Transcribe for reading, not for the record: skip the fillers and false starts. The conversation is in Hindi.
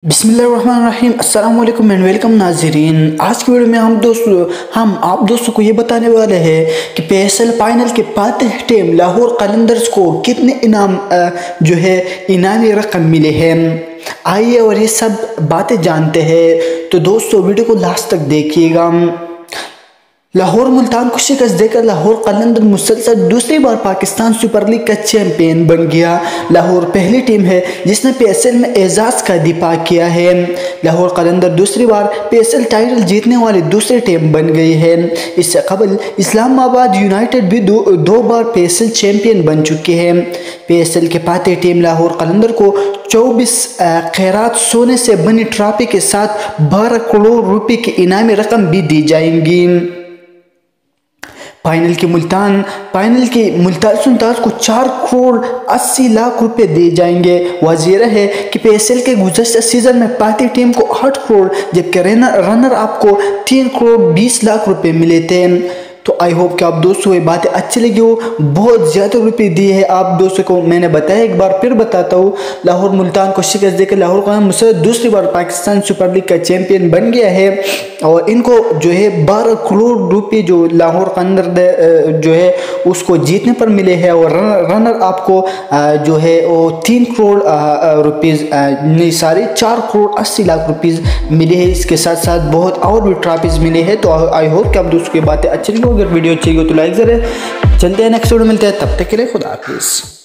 बिस्मिल्लाहिर्रहमानिर्रहीम अस्सलाम वालेकुम एंड वेलकम नाजरीन। आज की वीडियो में हम आप दोस्तों को ये बताने वाले हैं कि PSL फाइनल के फातिह टीम लाहौर कलंदर्स को कितने इनामी रकम मिले हैं। आइए और ये सब बातें जानते हैं। तो दोस्तों वीडियो को लास्ट तक देखिएगा। लाहौर मुल्तान को शिकस्त देकर लाहौर कलंदर मुसलसल दूसरी बार पाकिस्तान सुपर लीग का चैंपियन बन गया। लाहौर पहली टीम है जिसने PSL में एजाज का दिफा किया है। लाहौर कलंदर दूसरी बार PSL टाइटल जीतने वाली दूसरी टीम बन गई है। इससे कबल इस्लामाबाद यूनाइटेड भी दो बार PSL चैंपियन बन चुके हैं। PSL के फातिह टीम लाहौर कलंदर को 24 खैरात सोने से बनी ट्रॉफी के साथ 12 करोड़ रुपए की इनामी रकम भी दी जाएंगी। फाइनल की मुल्तान सुल्तान को 4 करोड़ 80 लाख रुपए दिए जाएंगे। वजीर है कि PSL के गुज़श्ता सीजन में फातिह टीम को 8 करोड़ जबकि रनर अप को 3 करोड़ 20 लाख रुपए मिले थे। तो आई होप कि आप दोस्तों ये बातें अच्छी लगी हो। बहुत ज़्यादा रुपए दिए हैं आप दोस्तों को। मैंने बताया, एक बार फिर बताता हूँ, लाहौर मुल्तान को शिकस्त देकर लाहौर का मुझसे दूसरी बार पाकिस्तान सुपर लीग का चैंपियन बन गया है और इनको 12 करोड़ रुपए जो लाहौर के अंदर उसको जीतने पर मिले हैं और रनर आपको 3 करोड़ रुपीज़ नहीं 4 करोड़ 80 लाख रुपीज़ मिले हैं। इसके साथ साथ बहुत और भी ट्रॉफीज़ मिले हैं। तो आई होप कि आप दोस्तों की बातें अच्छी लगी। अगर वीडियो अच्छी लगी तो लाइक करें। चलते हैं नेक्स्ट वीडियो मिलते हैं, तब तक के लिए खुदा हाफिज़।